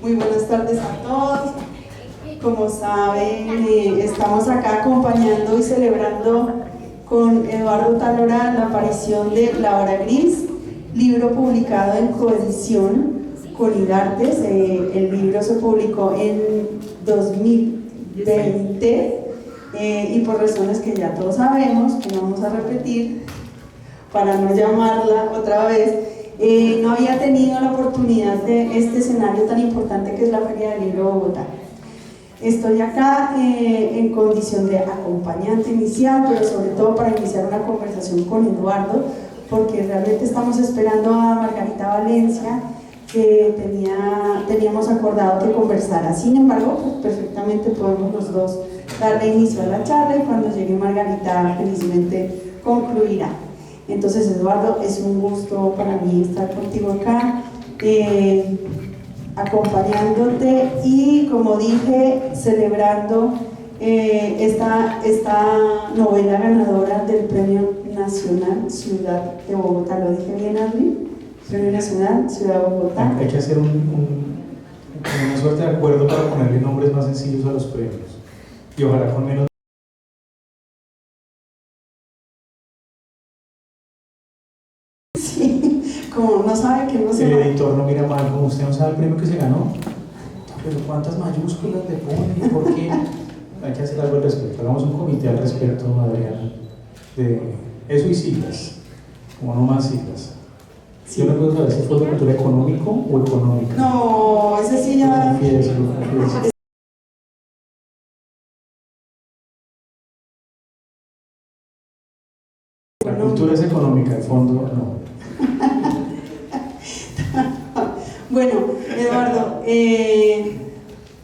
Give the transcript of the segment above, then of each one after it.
Muy buenas tardes a todos. Como saben, estamos acá acompañando y celebrando con Eduardo Talora la aparición de La Hora Gris, libro publicado en coedición con IDARTES. El libro se publicó en 2020 y por razones que ya todos sabemos, que no vamos a repetir para no llamarla otra vez, no había tenido la oportunidad de este escenario tan importante que es la Feria del Libro de Bogotá. Estoy acá en condición de acompañante inicial, pero sobre todo para iniciar una conversación con Eduardo, porque realmente estamos esperando a Margarita Valencia, que teníamos acordado que conversara. Sin embargo, pues perfectamente podemos los dos darle inicio a la charla y cuando llegue Margarita felizmente concluirá. Entonces, Eduardo, es un gusto para mí estar contigo acá, acompañándote y, como dije, celebrando esta novela ganadora del Premio Nacional Ciudad de Bogotá. ¿Lo dije bien, Adri? Premio Nacional Ciudad de Bogotá. Hay que hacer una suerte de acuerdo para ponerle nombres más sencillos a los premios y ojalá con menos. Como no sabe que no se El editor no mira mal, como usted no sabe el premio que se ganó, pero cuántas mayúsculas le pone y por qué. Hay que hacer algo al respecto. Hagamos un comité al respecto, Adriana, de eso y siglas, como no más siglas. Sí. Yo no puedo saber si fue de cultura económico o económica. No, ese sí ya. Confieso. La cultura es económica, el fondo no. Bueno, Eduardo,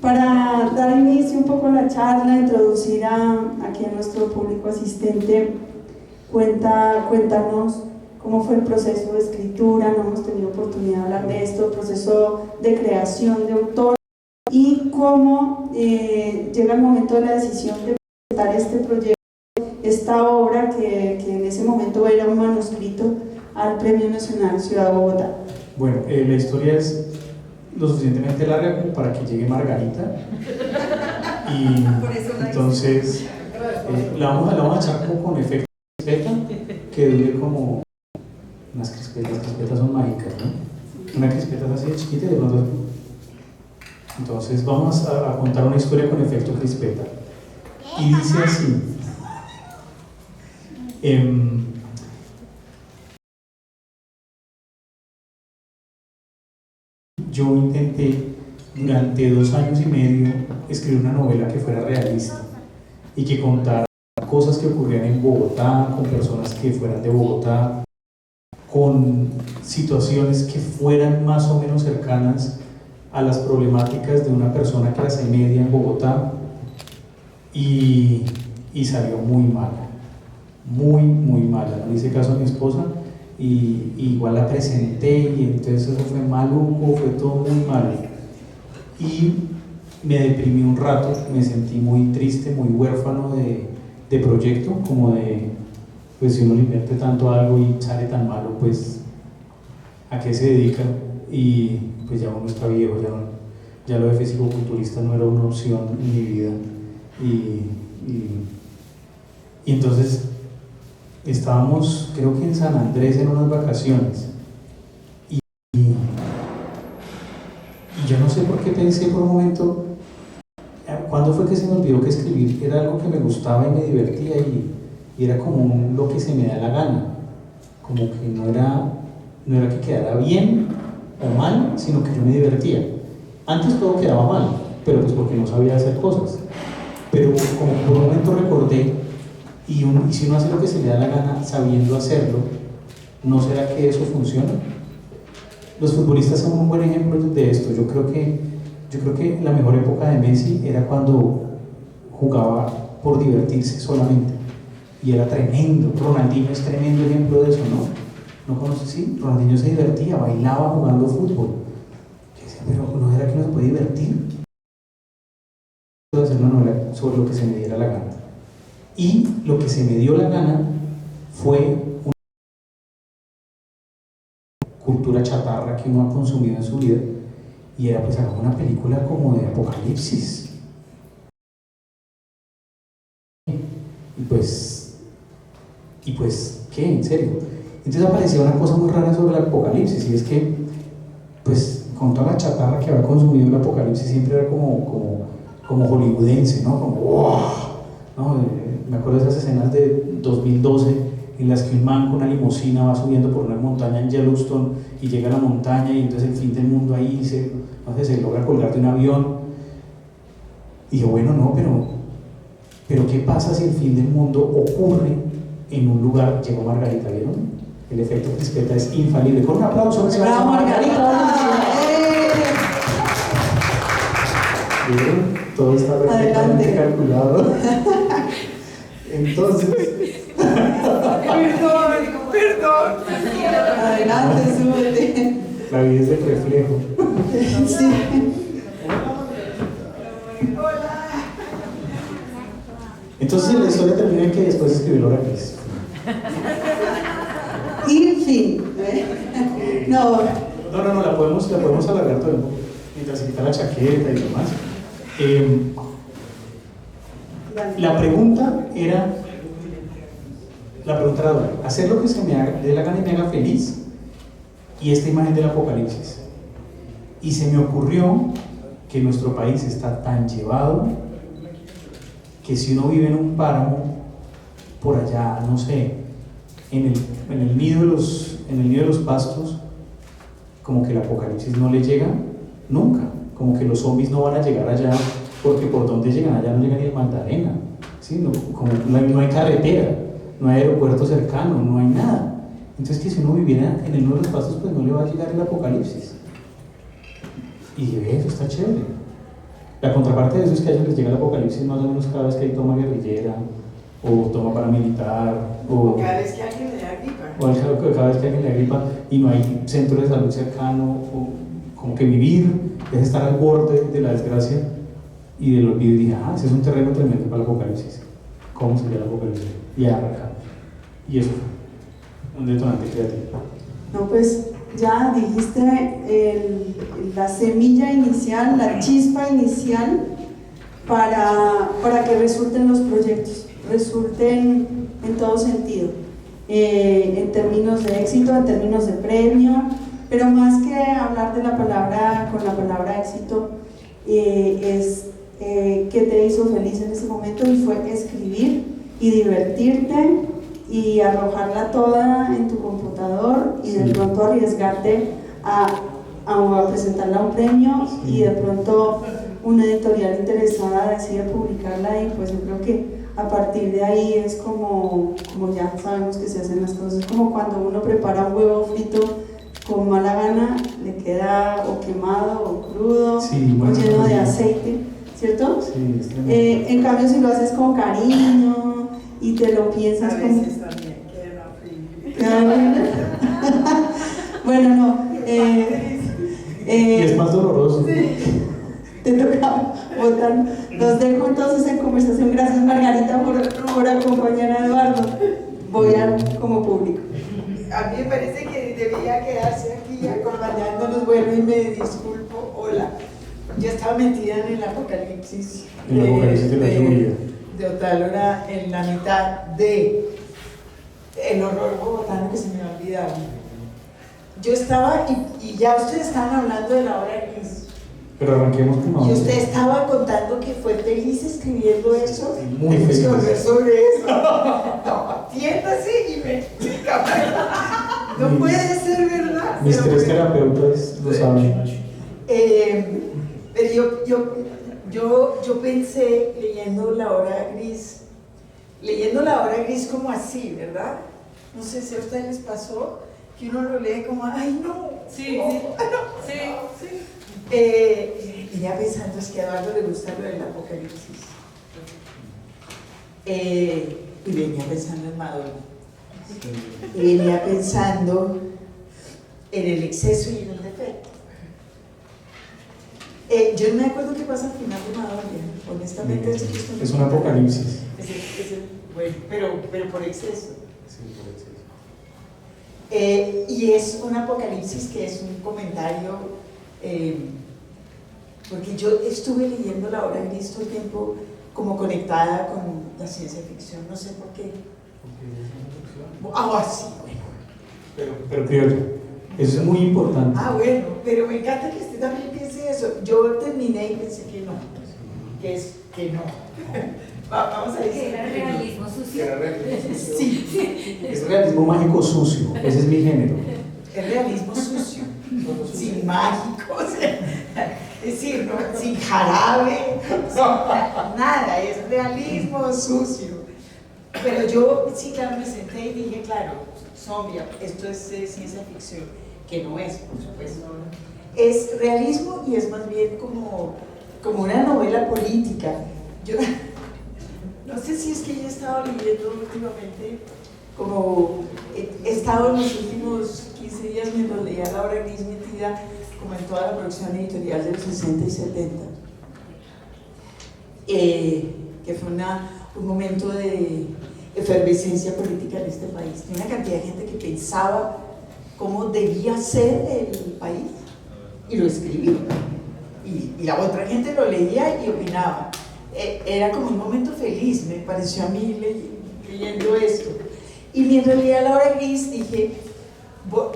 para dar inicio un poco a la charla, introducir aquí a nuestro público asistente, cuéntanos cómo fue el proceso de escritura. No hemos tenido oportunidad de hablar de esto, el proceso de creación de autor y cómo llega el momento de la decisión de presentar este proyecto, esta obra que en ese momento era un manuscrito al Premio Nacional Ciudad de Bogotá. Bueno, la historia es lo suficientemente larga como para que llegue Margarita y entonces la vamos a echar como con efecto crispeta, que dure como unas crispetas son mágicas, ¿no? Una crispeta es así de chiquita y de pronto. Entonces vamos a contar una historia con efecto crispeta y dice así. Yo intenté durante 2 años y medio escribir una novela que fuera realista y que contara cosas que ocurrían en Bogotá, con personas que fueran de Bogotá, con situaciones que fueran más o menos cercanas a las problemáticas de una persona clase media en Bogotá, y salió muy mala, muy mala. No le hice caso a mi esposa y igual la presenté y entonces eso fue maluco, fue todo muy malo y me deprimí un rato, me sentí muy triste, muy huérfano de proyecto, como de, pues si uno le invierte tanto a algo y sale tan malo, pues ¿a qué se dedica? Y pues ya uno está viejo, ya lo de físico-culturista no era una opción en mi vida y entonces estábamos, creo que en San Andrés en unas vacaciones y yo no sé por qué pensé por un momento, ¿cuándo fue que se me olvidó que escribir era algo que me gustaba y me divertía y era como lo que se me da la gana? Como que no era que quedara bien o mal, sino que yo me divertía. Antes todo quedaba mal, pero pues porque no sabía hacer cosas. Pero como por un momento recordé, y si uno hace lo que se le da la gana sabiendo hacerlo, ¿no será que eso funciona? Los futbolistas son un buen ejemplo de esto. Yo creo que la mejor época de Messi era cuando jugaba por divertirse solamente y era tremendo. Ronaldinho es tremendo ejemplo de eso, ¿no? ¿No conoces? Sí, Ronaldinho se divertía, bailaba jugando fútbol. Yo decía, pero ¿no era que no se puede divertir? Puedo hacer una novela sobre lo que se me diera la gana. Y lo que se me dio la gana fue una cultura chatarra que uno ha consumido en su vida y era pues hagamos una película como de apocalipsis. Y pues, ¿qué? En serio. Entonces aparecía una cosa muy rara sobre el apocalipsis, y es que, pues, con toda la chatarra que había consumido el apocalipsis, siempre era como hollywoodense, ¿no? Como, ¡wow! ¿No? Me acuerdo de esas escenas de 2012 en las que un man con una limusina va subiendo por una montaña en Yellowstone y llega a la montaña y entonces el fin del mundo ahí se logra colgar de un avión. Y yo, bueno, no, pero ¿qué pasa si el fin del mundo ocurre en un lugar? Llegó Margarita, ¿vieron? El efecto crispeta es infalible. Con un aplauso. ¡Bravo, Margarita! ¿Vieron? Todo está perfectamente calculado. Entonces... Perdón. Adelante, súbete. La vida es el reflejo. Sí. Entonces la historia termina en que después escribió Laura Gris. Y en fin. No. No, la podemos alargar todo el tiempo. Mientras se quita la chaqueta y demás. La pregunta era hacer lo que se me dé la gana y me haga feliz, y esta imagen del apocalipsis. Y se me ocurrió que nuestro país está tan llevado que si uno vive en un páramo por allá, no sé, en el nido de los pastos, como que el apocalipsis no le llega nunca, como que los zombies no van a llegar allá, porque por donde llegan allá no llega ni el Magdalena, ¿sí? Como no hay carretera, no hay aeropuerto cercano, no hay nada. Entonces, que si uno viviera en el nido de los pastos, pues no le va a llegar el apocalipsis. Y eso está chévere. La contraparte de eso es que a ellos les llega el apocalipsis más o menos cada vez que hay toma guerrillera, o toma paramilitar, O cada vez que alguien le da gripa. o cada vez que alguien le da gripa y no hay centro de salud cercano, o como que vivir es estar al borde de la desgracia y del olvido. Y dije, ese es un terreno tremendo para el apocalipsis. ¿Cómo sería el apocalipsis? Y arrancamos. Y eso fue un detonante creativo. No, pues ya dijiste la semilla inicial, la chispa inicial para que resulten los proyectos, resulten en todo sentido, en términos de éxito, en términos de premio, pero más que hablar de la palabra éxito, es qué te hizo feliz en ese momento, y fue escribir y divertirte y arrojarla toda en tu computador y de pronto arriesgarte a presentarla a un premio, y de pronto una editorial interesada decide publicarla, y pues yo creo que a partir de ahí es como ya sabemos que se hacen las cosas. Es como cuando uno prepara un huevo frito con mala gana, le queda o quemado o crudo, o lleno de aceite, ¿cierto? Sí, en cambio, si lo haces con cariño y te lo piensas A veces también queda frío. Bueno, no. y es más doloroso. Te toca votar. Los dejo entonces en conversación. Gracias, Margarita, por acompañar a Eduardo. Voy como público. A mí me parece que debería quedarse aquí acompañándonos. Bueno, y me disculpo. Hola. Yo estaba metida en el apocalipsis. El apocalipsis de la lluvia. De Otálora, en la mitad de el horror bogotano que se me ha olvidado. Yo estaba, y ya ustedes estaban hablando de la obra gris. Pero arranquemos con Y usted estaba contando que fue feliz escribiendo eso. Muy feliz. Que volver sobre eso. No, atiéndase y me explica. No puede ser verdad. Mis tres terapeutas lo saben. Pero yo pensé, leyendo la obra gris como así, ¿verdad? No sé si a ustedes les pasó que uno lo lee como, ay no. Sí, no, sí. no, Sí, sí. Y ya pensando, es que a Eduardo le gusta lo del apocalipsis. Y venía pensando en Madonna. Y venía pensando en el exceso y en el defecto. Yo no me acuerdo qué pasa al final de Madonna, honestamente. Es un apocalipsis. Bueno, pero por exceso. Sí, por exceso. Y es un apocalipsis que es un comentario porque yo estuve leyendo la obra gris todo el tiempo como conectada con la ciencia ficción, no sé por qué. Ah, sí, bueno. Pero creo, eso es muy importante. Ah, bueno, pero me encanta que usted también piense eso. Yo terminé y pensé que no, que no. Vamos a ver. Que era realismo sucio. Sí, Es realismo mágico sucio, ese es mi género. es realismo sucio, sin mágico, o sea, es decir, ¿no? Sin jarabe, nada, es realismo sucio. Pero yo sí, claro, me senté y dije, claro, zombie, esto es ciencia ficción, que no es, por supuesto, es realismo y es más bien como una novela política. Yo no sé si es que yo he estado leyendo últimamente, como he estado en los últimos 15 días mientras leía la obra gris metida como en toda la producción editorial de los 60 y 70, que fue un momento de efervescencia política en este país, de una cantidad de gente que pensaba cómo debía ser el país y lo escribía, y la otra gente lo leía y opinaba. Era como un momento feliz, me pareció a mí leyendo esto. Y mientras leía la obra gris dije,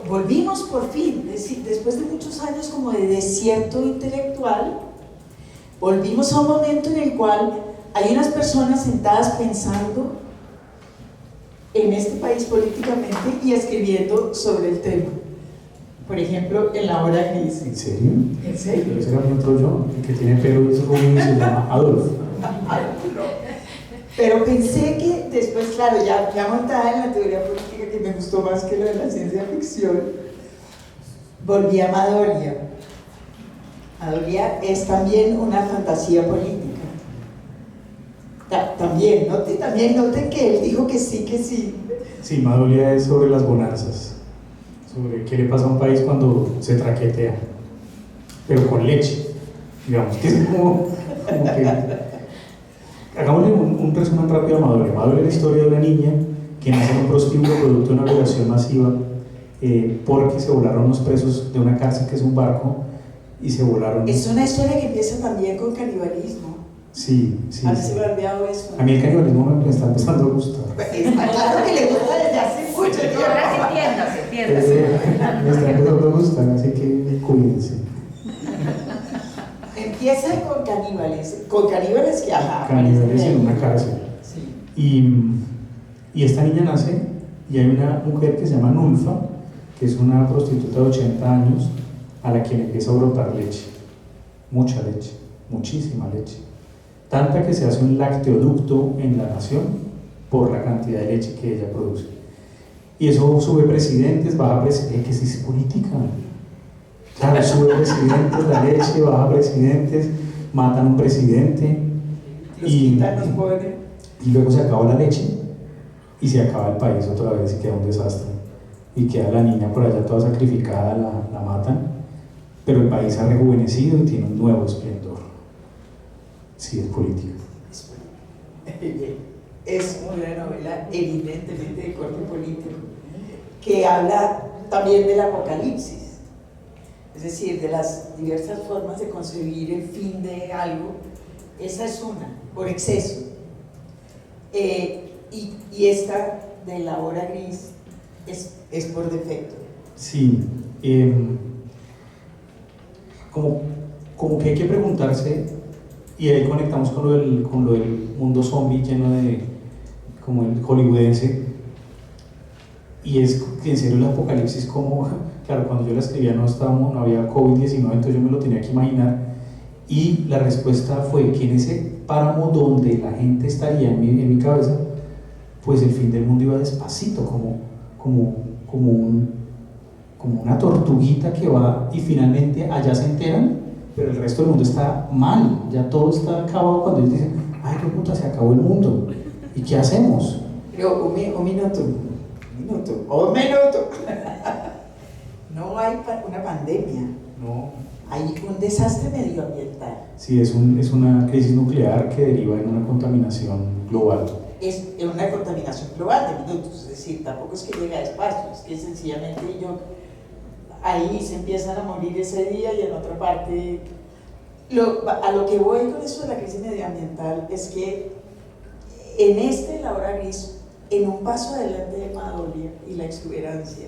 volvimos por fin, después de muchos años como de desierto intelectual, volvimos a un momento en el cual hay unas personas sentadas pensando en este país políticamente y escribiendo sobre el tema. Por ejemplo, en la obra gris. ¿En serio? ¿En serio? Ese era otro yo, el que tiene pelo y es rubio y se llama Adolf. Pero pensé que después, claro, ya montada en la teoría política, que me gustó más que lo de la ciencia ficción, volví a Madolia. Madolia es también una fantasía política. También noten que él dijo que sí, que sí. Sí, Madolia es sobre las bonanzas, sobre qué le pasa a un país cuando se traquetea, pero con leche, digamos, que es como que... Hagámosle un resumen rápido a Madolia. Madolia es la historia de una niña que nace en un prostíbulo producto de una violación masiva porque se volaron unos presos de una cárcel que es un barco y se volaron... Es una historia que empieza también con canibalismo. Sí. A mí se me ha olvidado eso. A mí el canibalismo me está empezando a gustar. Está claro que le gusta desde hace mucho tiempo. Ahora se entienda. Me está empezando a gustar, así que cuídense. Empieza con caníbales que Caníbales en una cárcel. Sí. Y esta niña nace y hay una mujer que se llama Nulfa, que es una prostituta de 80 años a la que le empieza a brotar leche, mucha leche, muchísima leche, tanta que se hace un lacteoducto en la nación por la cantidad de leche que ella produce. Y eso sube presidentes, baja presidentes, que sí es política. Claro, sube presidentes, la leche, baja presidentes, matan a un presidente y luego se acaba la leche y se acaba el país otra vez y queda un desastre y queda la niña por allá toda sacrificada, la matan, pero el país ha rejuvenecido y tiene un nuevo esplendor. Sí, es política. Es una novela evidentemente de corte político que habla también del apocalipsis. Es decir, de las diversas formas de concebir el fin de algo. Esa es una, por exceso. Y esta de la hora gris es por defecto. Sí, como que hay que preguntarse, y ahí conectamos con lo del mundo zombie lleno de, como el hollywoodense, y es que en serio el apocalipsis como... Claro, cuando yo la escribía no había COVID-19, entonces yo me lo tenía que imaginar. Y la respuesta fue que en ese páramo donde la gente estaría en mi cabeza, pues el fin del mundo iba despacito, como una tortuguita que va y finalmente allá se enteran, pero el resto del mundo está mal, ya todo está acabado cuando ellos dicen, ay, qué puta, se acabó el mundo, ¿y qué hacemos? Pero un minuto. No hay una pandemia, No. hay un desastre medioambiental. Sí, es una crisis nuclear que deriva en una contaminación global. Es una contaminación global de minutos, es decir, tampoco es que llegue a espacio, es que sencillamente ahí se empiezan a morir ese día y en otra parte A lo que voy con eso de la crisis medioambiental es que en la hora gris, en un paso adelante de Madolia y la exuberancia,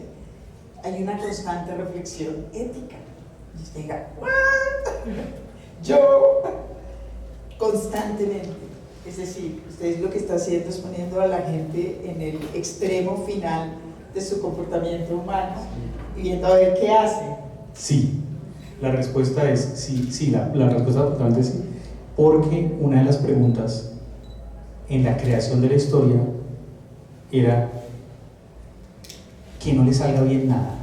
hay una constante reflexión ética. Y usted diga, ¿what? Yo, constantemente. Es decir, usted lo que está haciendo es poniendo a la gente en el extremo final de su comportamiento humano y viendo a ver qué hace. Sí, la respuesta es sí, la respuesta totalmente sí, porque una de las preguntas en la creación de la historia era que no le salga bien nada.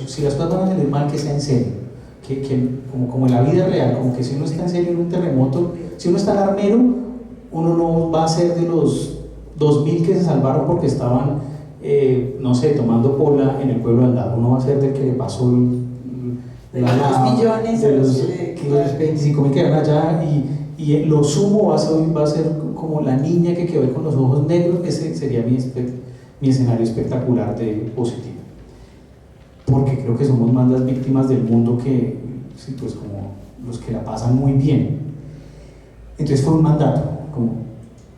Si las cosas van a salir mal, que sea en serio, como en la vida real, como que si uno está en serio en un terremoto, si uno está en Armero, uno no va a ser de los 2000 que se salvaron porque estaban, no sé, tomando pola en el pueblo de al lado. Uno va a ser del que le pasó de los 2 millones de los 25.000 que eran allá, y lo sumo va a ser como la niña que quedó con los ojos negros. Ese sería mi escenario espectacular de positivo, porque creo que somos más las víctimas del mundo que, sí, pues como los que la pasan muy bien. Entonces fue un mandato como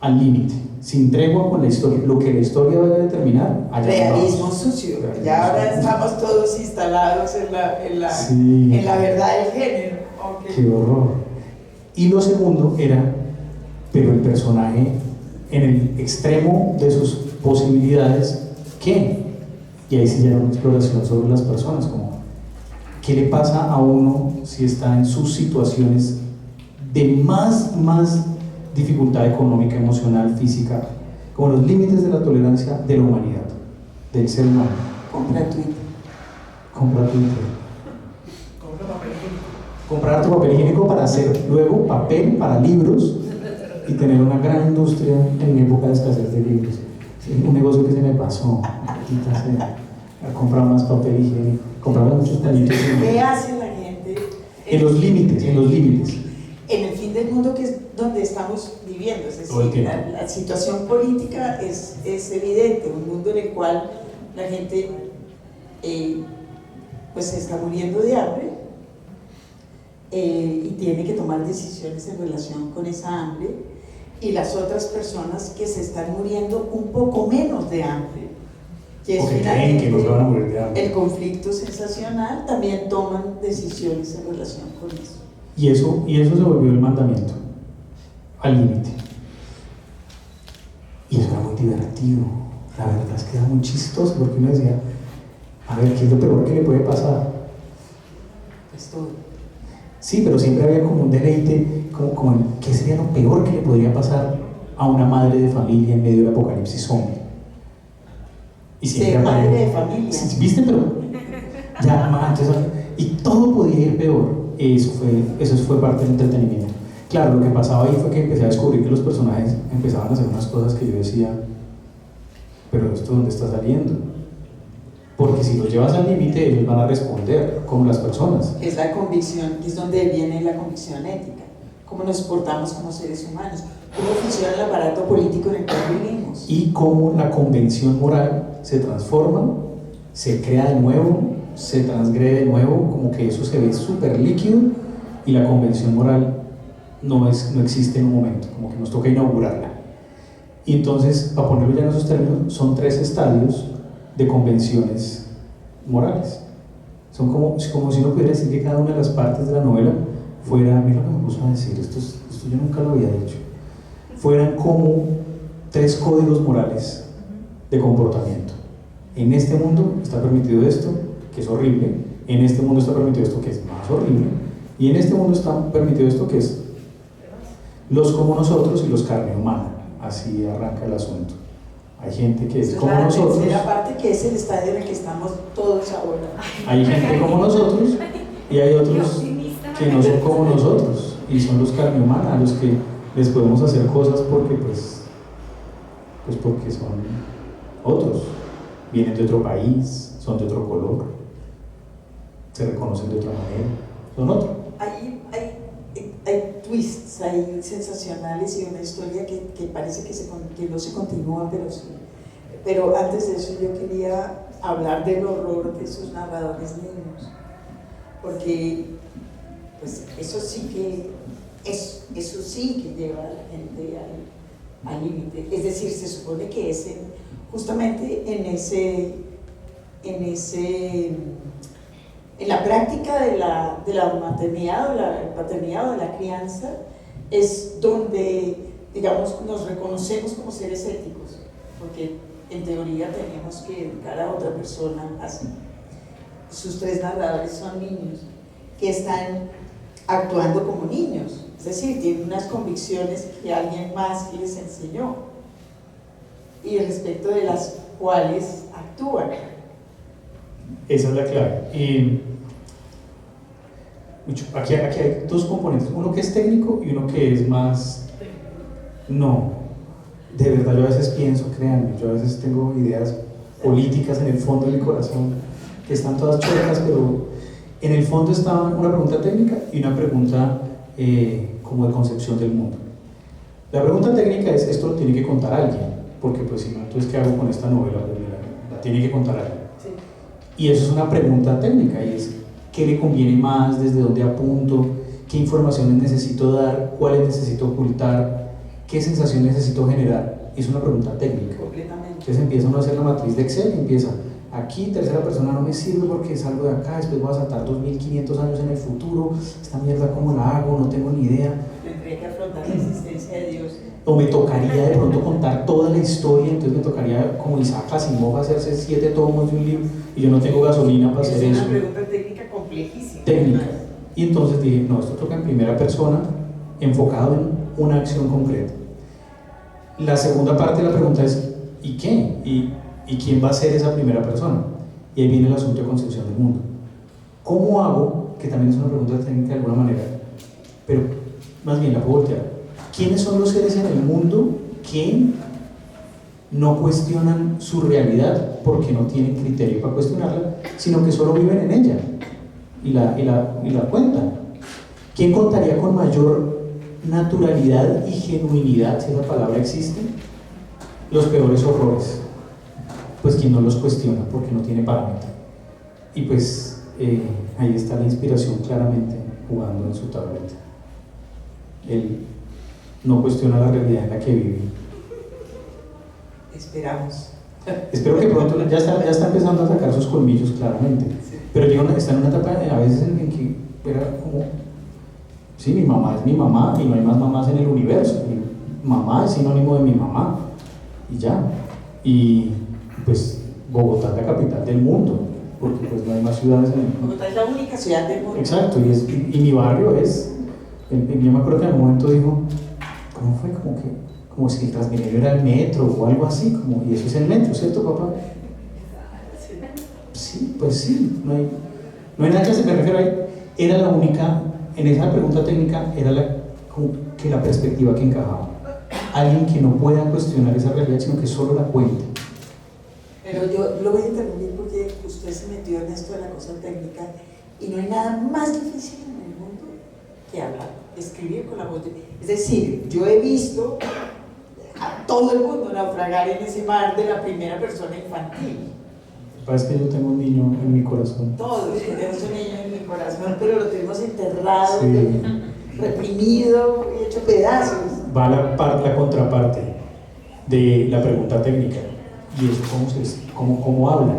al límite, sin tregua con la historia, lo que la historia vaya a determinar. Realismo sucio. Realismo Ya ahora sucio. estamos todos instalados Sí. en la verdad del género. Okay. Qué horror. Y lo segundo era, pero el personaje en el extremo de sus posibilidades, ¿qué? Y ahí sí ya era una exploración sobre las personas, como ¿qué le pasa a uno si está en sus situaciones de más dificultad económica, emocional, física, como los límites de la tolerancia de la humanidad, del ser humano? Compra Twitter. Compra Twitter. Comprar tu papel higiénico para hacer luego papel para libros y tener una gran industria en época de escasez de libros. Sí, un negocio que se me pasó. A comprar más papel higiénico, comprar muchos pañitos. ¿Qué hace la gente? En los límites. En el fin del mundo, que es donde estamos viviendo. Es Todo el decir, tiempo. la situación política es evidente, un mundo en el cual la gente pues se está muriendo de hambre y tiene que tomar decisiones en relación con esa hambre, y las otras personas que se están muriendo un poco menos de hambre, que es Porque creen que no se van a morir de hambre. el conflicto sensacional, también toman decisiones en relación con eso. Y eso se volvió el mandamiento, al límite. Y eso era muy divertido. La verdad es que era muy chistoso, porque uno decía, a ver, ¿qué es lo peor que le puede pasar? Pues todo. Sí, pero siempre había como un deleite, como en qué sería lo peor que le podría pasar a una madre de familia en medio del apocalipsis zombie. Y siempre Madre de familia. ¿Viste? Pero ya, entonces, y todo podía ir peor. Eso fue parte del entretenimiento. Claro, lo que pasaba ahí fue que empecé a descubrir que los personajes empezaban a hacer unas cosas que yo decía, pero ¿esto dónde está saliendo? Porque si los llevas al límite, ellos van a responder como las personas. Es la convicción, que es donde viene la convicción ética. Cómo nos portamos como seres humanos, cómo funciona el aparato político en el cual vivimos. Y cómo la convención moral se transforma, se crea de nuevo, se transgrede de nuevo, como que eso se ve súper líquido, y la convención moral no existe en un momento, como que nos toca inaugurarla. Y entonces, para ponerlo ya en esos términos, son 3 estadios de convenciones morales. Son como si uno pudiera decir que cada una de las partes de la novela fuera, mira lo que me puso a decir, esto yo nunca lo había dicho, fueran como 3 códigos morales de comportamiento. En este mundo está permitido esto, que es horrible; en este mundo está permitido esto, que es más horrible; y en este mundo está permitido esto, que es los como nosotros y los carne humana. Así arranca el asunto. Hay gente que es como nosotros. La tercera parte, que es el estadio en el que estamos todos ahora. Hay gente como nosotros y hay otros que no son como nosotros y son los carne humana, a los que les podemos hacer cosas porque pues porque son otros, vienen de otro país, son de otro color, se reconocen de otra manera, son otros. Hay twists, hay sensacionales, y una historia que parece que no se continúa, pero sí. Pero antes de eso yo quería hablar del horror de esos narradores niños, porque pues eso sí que lleva a la gente al límite. Es decir, se supone que justamente en la práctica de la maternidad o la paternidad o de la crianza es donde, digamos, nos reconocemos como seres éticos, porque en teoría tenemos que educar a otra persona así. Sus tres narradores son niños que están actuando como niños, es decir, tienen unas convicciones que alguien más les enseñó y respecto de las cuales actúan. Esa es la clave. Aquí hay dos componentes, uno que es técnico y uno que es más... No, de verdad yo a veces pienso, créanme, yo a veces tengo ideas políticas en el fondo de mi corazón que están todas chuecas, pero en el fondo está una pregunta técnica y una pregunta como de concepción del mundo. La pregunta técnica es, esto lo tiene que contar alguien, porque pues si no, entonces ¿qué hago con esta novela? La tiene que contar alguien. Sí. Y eso es una pregunta técnica, y es ¿qué le conviene más? ¿Desde dónde apunto? ¿Qué informaciones necesito dar? ¿Cuáles necesito ocultar? ¿Qué sensación necesito generar? Es una pregunta técnica. Completamente. Entonces empieza uno a hacer la matriz de Excel y empieza, aquí tercera persona no me sirve porque salgo de acá, después voy a saltar 2500 años en el futuro, esta mierda cómo la hago, no tengo ni idea. Tendría que afrontar la existencia de Dios. O me tocaría de pronto contar toda la historia, entonces me tocaría como Isaac Asimov hacerse 7 tomos de un libro y yo no tengo gasolina para hacer eso. Es una pregunta técnica complejísima. Técnica. Y entonces dije, no, esto toca en primera persona, enfocado en una acción concreta. La segunda parte de la pregunta es, ¿y qué? ¿Y quién va a ser esa primera persona? Y ahí viene el asunto de concepción del mundo. ¿Cómo hago? Que también es una pregunta técnica de alguna manera, pero más bien la puedo voltear. ¿Quiénes son los seres en el mundo que no cuestionan su realidad porque no tienen criterio para cuestionarla, sino que solo viven en ella y la cuentan? ¿Quién contaría con mayor naturalidad y genuinidad, si esa palabra existe, los peores horrores? Pues quien no los cuestiona porque no tiene parámetro. Y pues ahí está la inspiración claramente jugando en su tableta. Él no cuestiona la realidad en la que vive. Esperamos. Espero que pronto ya está empezando a sacar sus colmillos claramente. Sí. Pero está en una etapa a veces en que era como, sí, mi mamá es mi mamá y no hay más mamás en el universo. Mi mamá es sinónimo de mi mamá y ya. Y pues Bogotá es la capital del mundo, porque pues no hay más ciudades en el mundo. Bogotá es la única ciudad del mundo. Exacto, y mi barrio es, yo me acuerdo que en un momento dijo, ¿cómo fue? Como si el Transmilenio era el metro o algo así, y eso es el metro, ¿cierto, papá? Sí, pues sí, no hay nada que se me refiero ahí. Era la única, en esa pregunta técnica, era como que la perspectiva que encajaba. Alguien que no pueda cuestionar esa realidad, sino que solo la cuente. Pero yo lo voy a interrumpir porque usted se metió en esto de la cosa técnica y no hay nada más difícil en el mundo que hablar, escribir con la voz. Es decir, yo he visto a todo el mundo naufragar en ese mar de la primera persona infantil. Parece que yo tengo un niño en mi corazón. Todos tenemos un niño en mi corazón, pero lo tenemos enterrado, sí, reprimido y hecho pedazos. Va la contraparte de la pregunta técnica, y es cómo hablan.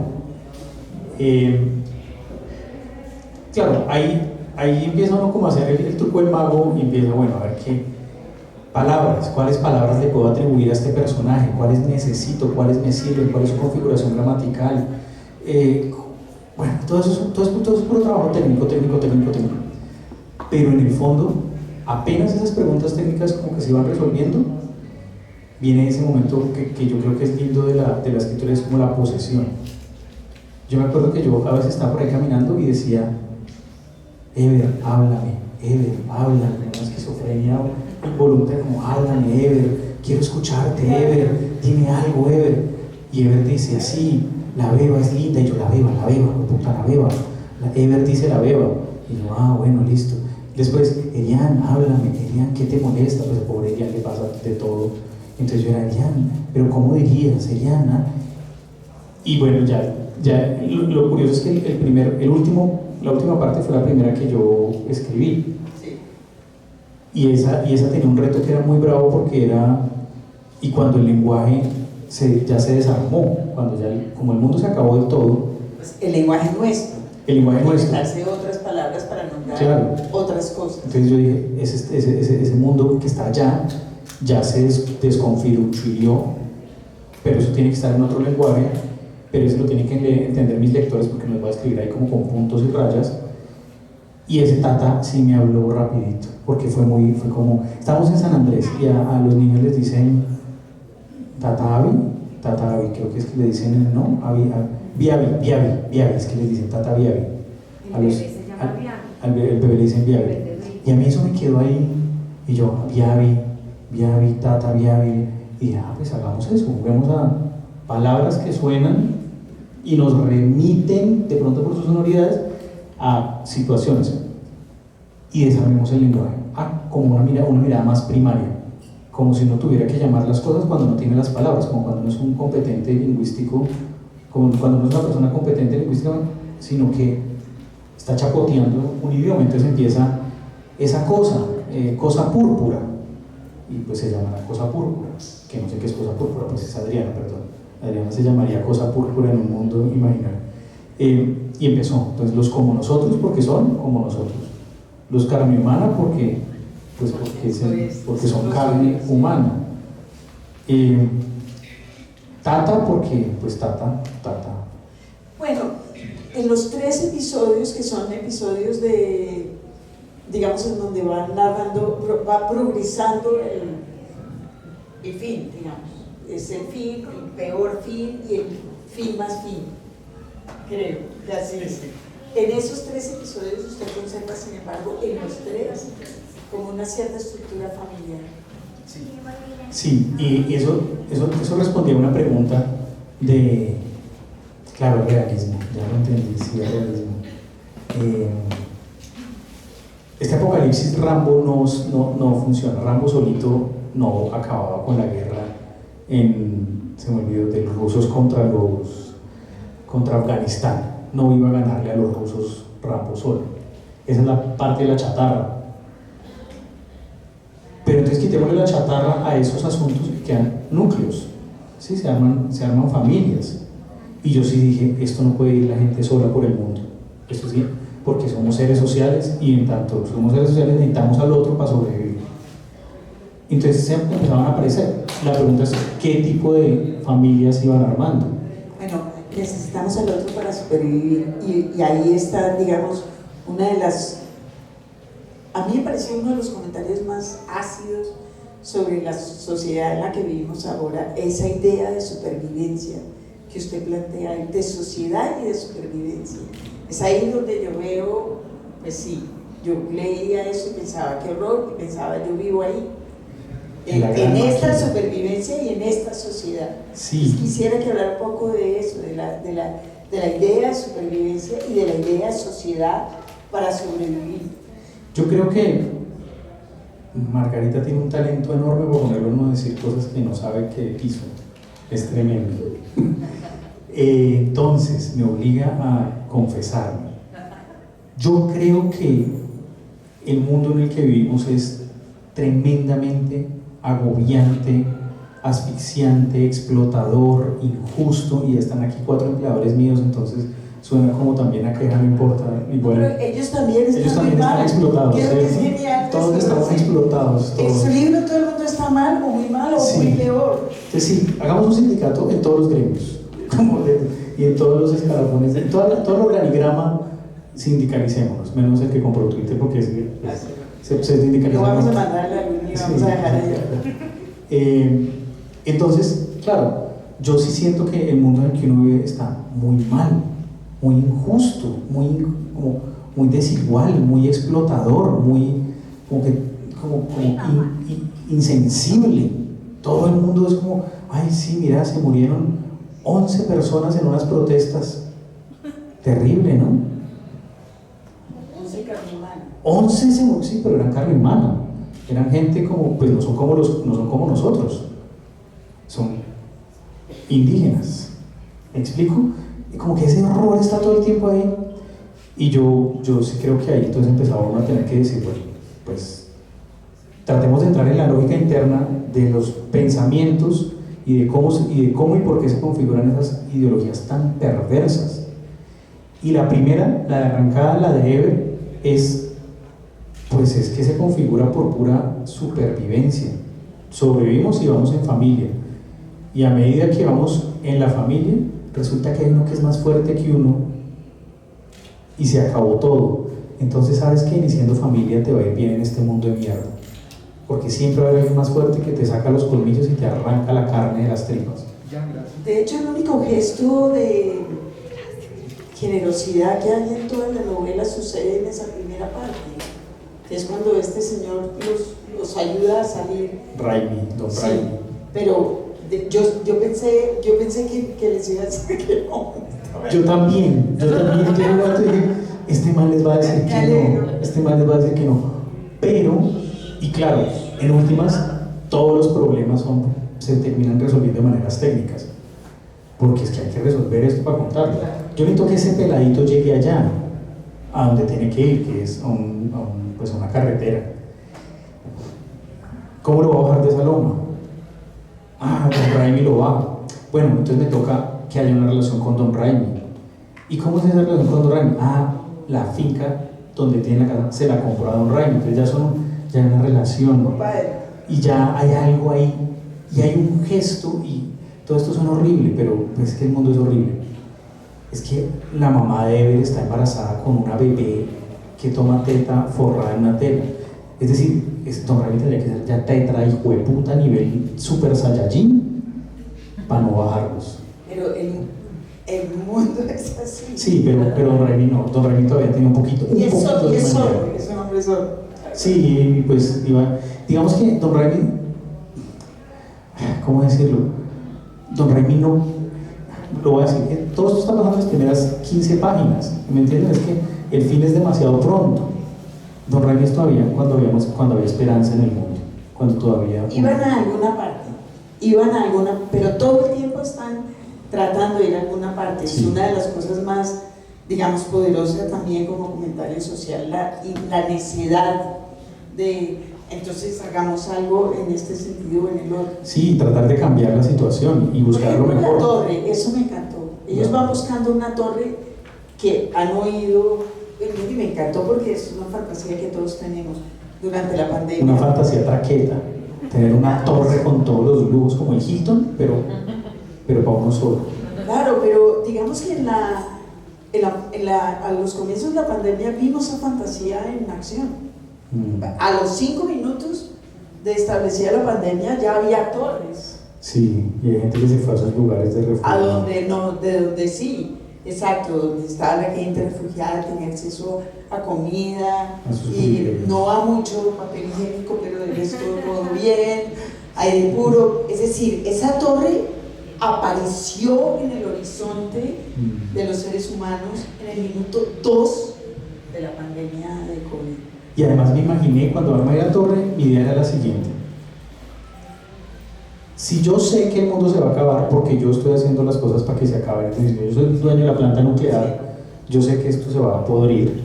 Claro, ahí empieza uno como a hacer el truco del mago y empieza, bueno, a ver qué palabras, cuáles palabras le puedo atribuir a este personaje, cuáles necesito, cuáles me sirven, cuál es su configuración gramatical. Bueno, todo eso es puro trabajo técnico. Pero en el fondo, apenas esas preguntas técnicas como que se van resolviendo, viene ese momento que yo creo que es lindo de la escritura, es como la posesión. Yo me acuerdo que yo a veces estaba por ahí caminando y decía, Ever, háblame, una esquizofrenia involuntaria, como háblame, Ever, quiero escucharte, Ever, dime algo, Ever. Y Ever dice, sí, la beba es linda, y yo, la beba, puta, la beba. Ever dice la beba, y yo, bueno, listo. Después, Elian, háblame, Elian, ¿qué te molesta? Pues pobre Elian le pasa de todo. Entonces yo era, Elian, pero ¿cómo dirías, Elian? Y bueno, ya lo curioso es que el último la última parte fue la primera que yo escribí. Sí. Y esa tenía un reto que era muy bravo porque era, y cuando el lenguaje ya se desarmó, cuando como el mundo se acabó del todo, Pues el lenguaje nuestro. el lenguaje nuestro. Inventarse otras palabras para nombrar Claro. otras cosas. Entonces yo dije, ese mundo que está allá ya se desconfiguró, pero eso tiene que estar en otro lenguaje, pero eso lo tienen que entender mis lectores porque nos va a escribir ahí como con puntos y rayas. Y ese Tata sí me habló rapidito, porque fue como, estamos en San Andrés y a los niños les dicen Tata Avi, creo que es que le dicen, no, Viavi, es que les dicen Tata Viavi. El bebé se llama Viavi. El bebé le dicen Viavi. Y a mí eso me quedó ahí, y yo, Viavi, Tata Viavi, y dije, pues hagamos eso, juguemos a palabras que suenan y nos remiten, de pronto por sus sonoridades, a situaciones. Y desarmemos el lenguaje, como una mirada más primaria, como si uno tuviera que llamar las cosas cuando no tiene las palabras, como cuando no es un competente lingüístico, como cuando no es una persona competente lingüística, sino que está chapoteando un idioma. Entonces empieza esa cosa púrpura, y pues se llama la cosa púrpura, que no sé qué es cosa púrpura, pues es Adriana, perdón. Adriana se llamaría cosa púrpura en un mundo imaginario. Y empezó, entonces los como nosotros porque son como nosotros, los carne humana porque son carne humana, Tata porque pues Tata. Bueno, en los 3 episodios, que son episodios de, digamos, en donde va narrando, va progresando el fin, digamos. Es el fin, el peor fin y el fin más fin, creo, que así es. En esos 3 episodios usted conserva, sin embargo, en los 3, como una cierta estructura familiar. Sí, y eso respondía a una pregunta de, claro, realismo, ya lo entendí, sí, realismo. Este apocalipsis Rambo no funciona. Rambo solito no acababa con la guerra se me olvidó, de los rusos contra Afganistán. No iba a ganarle a los rusos Rambo solo. Esa es la parte de la chatarra. Pero entonces quitémosle la chatarra a esos asuntos y quedan núcleos, ¿sí? Se arman familias. Y yo sí dije, esto no puede ir la gente sola por el mundo. Esto sí, porque somos seres sociales y en tanto somos seres sociales necesitamos al otro para sobrevivir. Entonces se empezaban a aparecer. La pregunta es, ¿qué tipo de familias iban armando? Bueno, necesitamos al otro para supervivir y ahí está, digamos, una de las... A mí me pareció uno de los comentarios más ácidos sobre la sociedad en la que vivimos ahora, esa idea de supervivencia que usted plantea, de sociedad y de supervivencia. Es ahí donde yo veo, pues sí, yo leía eso y pensaba, qué horror, y pensaba, yo vivo ahí, en esta supervivencia y en esta sociedad. Sí. Quisiera que hablara un poco de eso, de la idea de supervivencia y de la idea de sociedad para sobrevivir. Yo creo que Margarita tiene un talento enorme por ponerlo uno a decir cosas que no sabe que hizo. Es tremendo. Entonces, me obliga a confesarme. Yo creo que el mundo en el que vivimos es tremendamente agobiante, asfixiante, explotador, injusto, y están aquí 4 empleadores míos, entonces suena como también a queja, no importa. Y bueno, pero ellos también están explotados. Creo que es genial. Todos estamos explotados. En su libro todo el mundo está mal, o muy mal, o muy peor. Entonces sí, hagamos un sindicato en todos los gremios, y en todos los escalafones, en todo el organigrama, sindicalicémonos, menos el que compró Twitter, porque se sindicaliza. Lo vamos a mandar a la línea y vamos a dejar allá. Entonces, claro, yo sí siento que el mundo en el que uno vive está muy mal, muy injusto, muy desigual, muy explotador, muy insensible. Todo el mundo es como, ay sí, mira, se murieron 11 personas en unas protestas. Terrible, ¿no? 11 carne humana. 11 se murieron, sí, pero eran carne humana. Eran gente como, pues no son como nosotros. Son indígenas. ¿Me explico? Y como que ese horror está todo el tiempo ahí. Y yo sí creo que ahí entonces empezaba uno a tener que decir, bueno, pues tratemos de entrar en la lógica interna de los pensamientos y de cómo y por qué se configuran esas ideologías tan perversas. Y la primera, la de arrancada, la de Eber, es que se configura por pura supervivencia. Sobrevivimos y vamos en familia. Y a medida que vamos en la familia, resulta que hay uno que es más fuerte que uno y se acabó todo. Entonces sabes que iniciando familia te va a ir bien en este mundo de mierda. Porque siempre va a haber alguien más fuerte que te saca los colmillos y te arranca la carne de las tripas. De hecho, el único gesto de generosidad que hay en toda la novela sucede en esa primera parte, que es cuando este señor los ayuda a salir. Don Sí, Raimi. pero yo pensé que les iba a decir que no. Yo también dije, este man les va a decir que no, pero, y claro, en últimas, todos los problemas se terminan resolviendo de maneras técnicas, porque es que hay que resolver esto para contarlo. Yo necesito que ese peladito llegue allá, a donde tiene que ir, que es a una carretera. ¿Cómo lo va a bajar de esa loma? Don Raimi lo baja. Bueno, entonces me toca que haya una relación con Don Raimi. ¿Y cómo es esa relación con Don Raimi? La finca donde tiene la casa se la compró a Don Raimi, entonces ya hay una relación, y ya hay algo ahí, y hay un gesto, y todo esto suena horrible, pero es que el mundo es horrible. Es que la mamá de Eber está embarazada con una bebé que toma teta forrada en una tela. Es decir, Don Raimi tendría que ser ya tetra, hijo de puta, nivel super saiyajin, para no bajarlos. Pero el mundo es así. Sí, pero Don Raimi no. Don Raimi todavía tiene un poquito de es humanidad. un hombre solo. Sí, pues digamos que Don Raimi, ¿cómo decirlo? Don Raimi no, lo voy a decir, todo esto está pasando en las primeras 15 páginas, ¿me entienden? Es que el fin es demasiado pronto. Don Raimi es todavía cuando había esperanza en el mundo, cuando todavía... Iban a alguna parte, pero todo el tiempo están tratando de ir a alguna parte. Sí. Es una de las cosas más, digamos, poderosas también como comentario social, la necesidad de, entonces hagamos algo en este sentido o en el otro. Sí, tratar de cambiar la situación y buscar lo mejor. La torre, eso me encantó. Ellos van buscando una torre que han oído, y me encantó porque es una fantasía que todos tenemos durante la pandemia. Una fantasía traqueta, tener una torre con todos los lujos como el Hilton, pero para uno solo. Claro, pero digamos que a los comienzos de la pandemia vimos esa fantasía en acción. A los 5 minutos de establecida la pandemia ya había torres. Sí, y hay gente que se fue a esos lugares de refugio. De donde sí, exacto, donde estaba la gente refugiada, tenía acceso a comida y no a mucho papel higiénico, pero de resto todo bien, aire puro. Es decir, esa torre apareció en el horizonte de los seres humanos en el minuto 2 de la pandemia de COVID. Y además me imaginé, cuando armé la torre, mi idea era la siguiente: si yo sé que el mundo se va a acabar porque yo estoy haciendo las cosas para que se acaben, es decir, yo soy el dueño de la planta nuclear, yo sé que esto se va a podrir,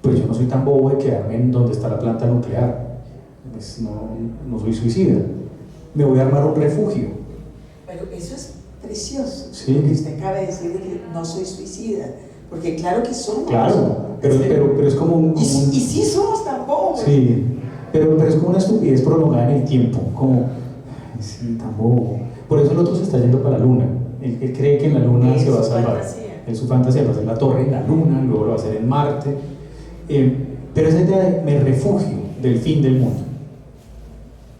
pues yo no soy tan bobo de quedarme en donde está la planta nuclear, pues no soy suicida, me voy a armar un refugio. Pero eso es precioso, sí. Porque usted acaba de decir que no soy suicida, porque claro que somos. Claro, pero es como y sí somos tan bobos. Sí, pero es como una estupidez prolongada en el tiempo, como, sí, tan bobo. Por eso el otro se está yendo para la luna. Él cree que en la luna se va a salvar. En su fantasía va a hacer la torre en la luna, luego lo va a hacer en Marte. Pero esa idea de me refugio del fin del mundo.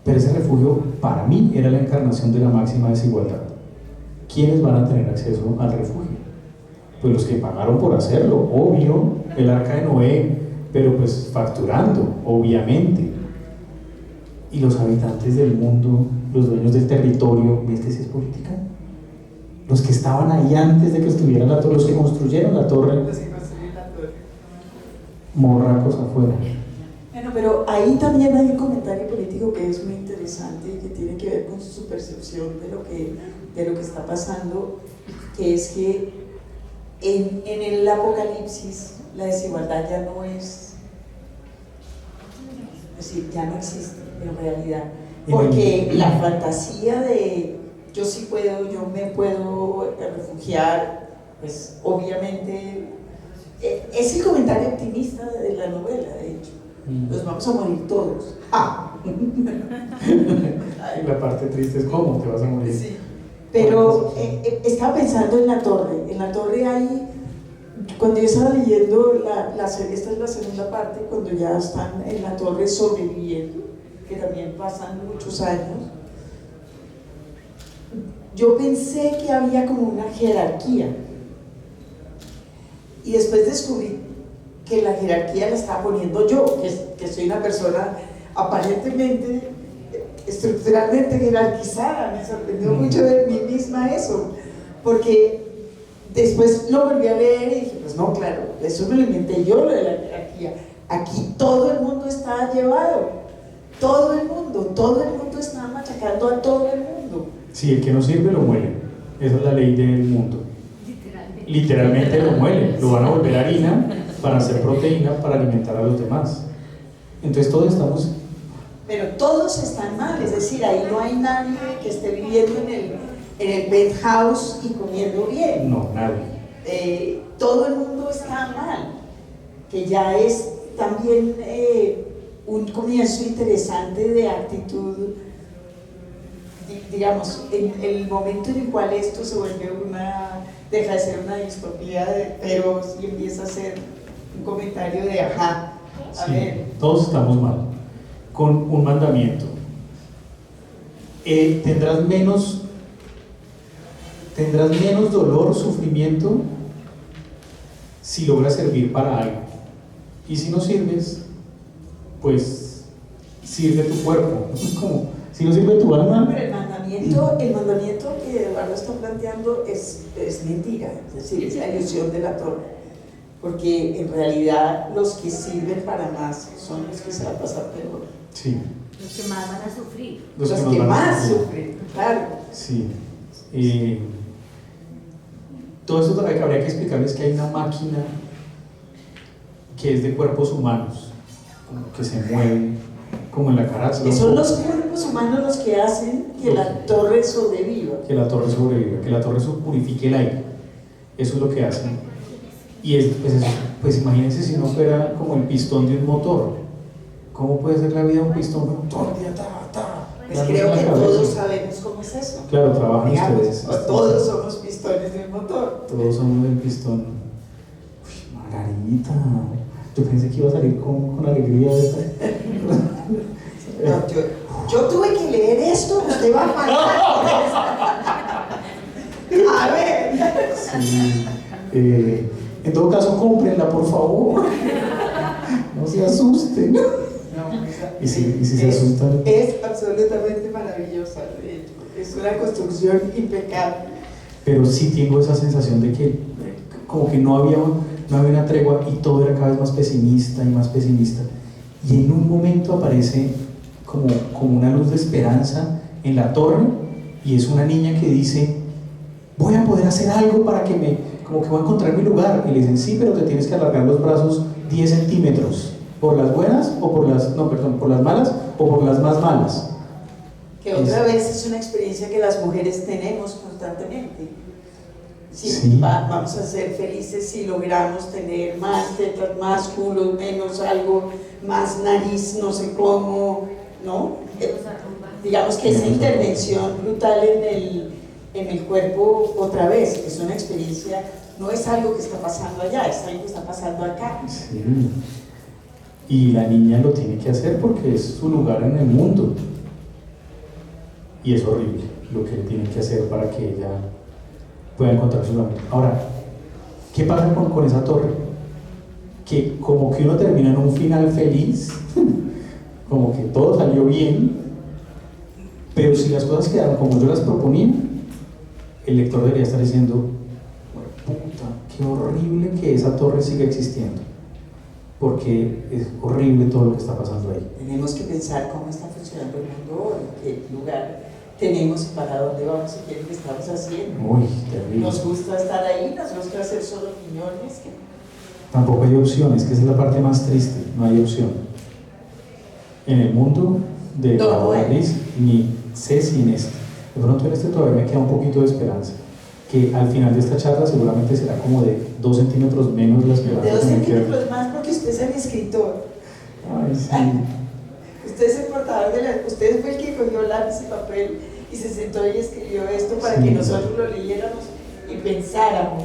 Pero ese refugio, para mí, era la encarnación de la máxima desigualdad. ¿Quiénes van a tener acceso al refugio? Pues los que pagaron por hacerlo, obvio, el arca de Noé, pero pues facturando, obviamente. Y los habitantes del mundo, los dueños del territorio, ¿viste si es política? Los que estaban ahí antes de que estuviera la torre, los que construyeron la torre. Morracos afuera. Bueno, pero ahí también hay un comentario político que es muy interesante y que tiene que ver con su percepción de lo que está pasando, que es que en el apocalipsis la desigualdad ya no es decir, ya no existe en realidad, porque la fantasía de yo sí puedo, yo me puedo refugiar, pues obviamente es el comentario optimista de la novela, de hecho. Nos vamos a morir todos. ¡Ah! La parte triste es cómo te vas a morir. Sí. Pero estaba pensando en la torre. En la torre hay, cuando yo estaba leyendo la serie, esta es la segunda parte, cuando ya están en la torre sobreviviendo, que también pasan muchos años, yo pensé que había como una jerarquía. Y después descubrí que la jerarquía la estaba poniendo yo, que soy una persona aparentemente, estructuralmente jerarquizada. Me sorprendió mucho de mí misma eso, porque después lo volví a leer y dije, pues no, claro, eso me lo inventé yo, lo de la jerarquía. Aquí todo el mundo está llevado, todo el mundo está machacando a todo el mundo. Sí, el que no sirve lo muele. Esa es la ley del mundo. Literalmente lo muelen, lo van a volver harina para hacer proteína para alimentar a los demás. Entonces todos estamos... Pero todos están mal, es decir, ahí no hay nadie que esté viviendo en el penthouse y comiendo bien. No, nadie. Todo el mundo está mal, que ya es también un comienzo interesante de actitud. Digamos, en el momento en el cual esto se vuelve deja de ser una distopía, pero sí empieza a ser un comentario de ajá, a Sí, ver. todos estamos mal, con un mandamiento. Tendrás menos dolor, sufrimiento, si logras servir para algo. Y si no sirves, pues sirve tu cuerpo. Como, si no sirve tu alma. Pero el mandamiento que Eduardo está planteando es mentira, es decir, es la ilusión de la torre, porque en realidad los que sirven para más son los que se van a pasar peor. Sí. Los que más van a sufrir. Los nos que van a más sufrir. sufren, claro. Sí. Todo esto habría que explicarles que hay una máquina que es de cuerpos humanos, como que se mueven, como en la carátula. Que son los cuerpos humanos los que hacen que la torre sobreviva. Que la torre sobreviva, que la torre purifique el aire. Eso es lo que hacen. Y pues imagínense si no fuera como el pistón de un motor. ¿Cómo puede ser la vida de un pistón? Pues creo que todos sabemos cómo es eso. Claro, trabajan Digamos, ustedes. todos somos pistones de un motor. Todos somos del pistón. Uy, Margarita. Yo pensé que iba a salir con alegría de esta. No, yo tuve que leer esto, usted va a pagar. A ver. Sí. En todo caso, cómprenla, por favor. No se asusten. Y si se asustan. Es absolutamente maravillosa, de hecho. Es una construcción impecable. Pero sí tengo esa sensación de que como que no había una tregua y todo era cada vez más pesimista y más pesimista. Y en un momento aparece como una luz de esperanza en la torre, y es una niña que dice: voy a poder hacer algo para como que voy a encontrar mi lugar. Y le dicen: sí, pero te tienes que alargar los brazos 10 centímetros, por las buenas o por las malas o por las más malas. Que otra vez es una experiencia que las mujeres tenemos constantemente. Sí. Vamos a ser felices si logramos tener más tetas, más culos, menos algo, más nariz, no sé cómo, ¿no? Digamos que esa intervención brutal en el cuerpo, otra vez, es una experiencia, no es algo que está pasando allá, es algo que está pasando acá. Sí. Y la niña lo tiene que hacer porque es su lugar en el mundo. Y es horrible lo que le tienen que hacer para que ella pueda encontrar su lugar. Ahora, ¿qué pasa con esa torre? Que como que uno termina en un final feliz, como que todo salió bien, pero si las cosas quedaron como yo las proponía, el lector debería estar diciendo: puta, qué horrible que esa torre siga existiendo, porque es horrible todo lo que está pasando ahí. Tenemos que pensar cómo está funcionando el mundo hoy, qué lugar tenemos y para dónde vamos y qué es lo que estamos haciendo. Uy, terrible. Nos gusta estar ahí, nos gusta hacer solo opiniones. Tampoco hay opciones, que esa es la parte más triste, no hay opción. En el mundo de No, la no hay. Gris, ni sé si en este. De pronto en este todavía me queda un poquito de esperanza. Que al final de esta charla seguramente será como de 2 centímetros menos la esperanza. De 2 que me queda. centímetros más porque usted es el escritor. Ay, sí. Usted es el portador de la... Usted fue el que cogió lápiz y papel y se sentó y escribió esto para Sí. que nosotros lo leyéramos y pensáramos.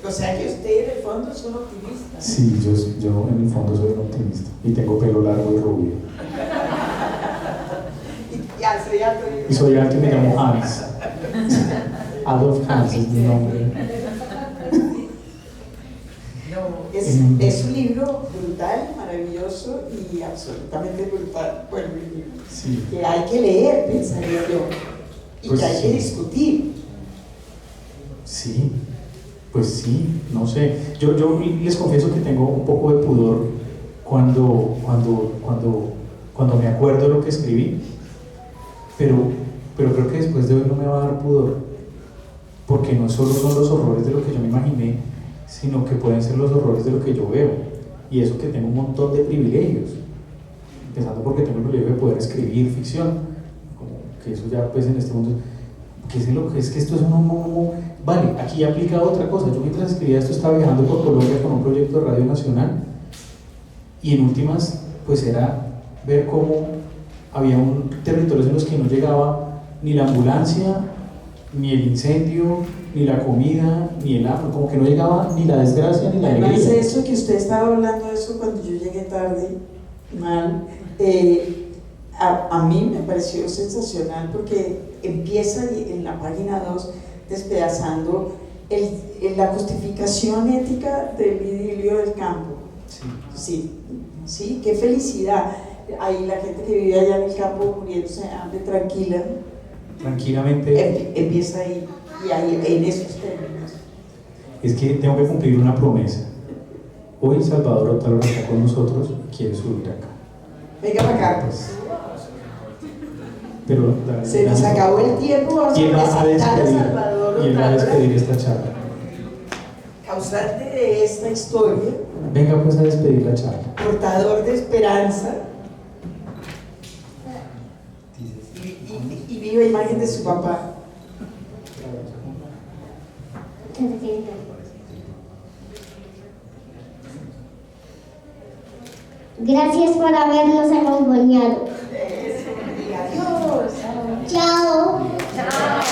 O sea que usted en el fondo es un optimista. Sí, yo en el fondo soy un optimista y tengo pelo largo y rubio. Y ya soy alto. Y soy alto y me llamo Hans. Adolf Hans es mi nombre. Es un libro brutal, maravilloso y absolutamente brutal. Bueno, un libro Sí. que hay que leer, pensaría yo, y Pues que hay sí. que discutir. Sí, pues sí, no sé. Yo les confieso que tengo un poco de pudor cuando me acuerdo de lo que escribí, pero creo que después de hoy no me va a dar pudor, porque no solo son los horrores de lo que yo me imaginé, sino que pueden ser los horrores de lo que yo veo, y eso que tengo un montón de privilegios, empezando porque tengo el privilegio de poder escribir ficción, como que eso ya pues en este mundo, que es que esto es vale, aquí he aplicado otra cosa. Yo mientras escribía esto estaba viajando por Colombia con un proyecto de Radio Nacional y en últimas pues era ver cómo había territorios en los que no llegaba ni la ambulancia, ni el incendio, ni la comida, ni el hambre, como que no llegaba ni la desgracia ni la Además, alegría. eso que usted estaba hablando de eso cuando yo llegué tarde, mal, a mí me pareció sensacional porque empieza en la página 2 despedazando la justificación ética del idilio del campo. Sí, qué felicidad. Ahí la gente que vive allá en el campo muriéndose de hambre tranquila, Tranquilamente, empieza ahí, y ahí en esos términos. es que tengo que cumplir una promesa. Hoy Salvador Otálora está con nosotros y quiere subir acá. Venga para acá. Pues, pero Se nos acabó el tiempo, vamos ¿Quién va a presentar a despedir? Salvador ¿Quién va a Otálora, despedir esta charla? causante de esta historia, Venga pues a despedir la charla. portador de esperanza y viva imagen de su papá. Gracias por habernos acompañado. Adiós. Chao. Chao.